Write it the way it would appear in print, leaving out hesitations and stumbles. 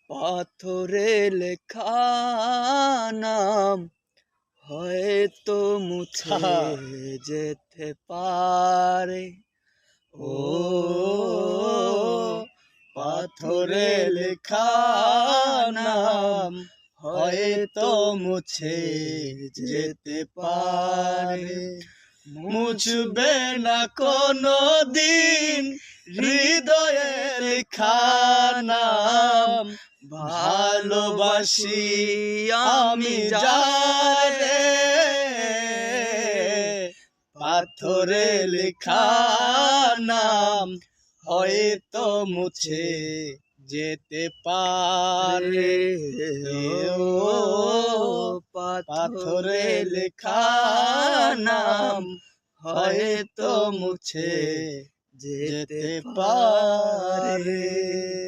পাথরে লেখা নাম হয়তো মুছে যেতে পারে। ও পাথরে লেখা নাম হয়তো মুছে যেতে পারে। মুছবে না কোনো দিন হৃদয়ে লেখা নাম, ভালোবাসি আমি যারে। পাথরে লেখা নাম হয়তো মুছে যেতে পারে। ও পাথরে লেখা নাম হয়তো মুছে যেতে পারে।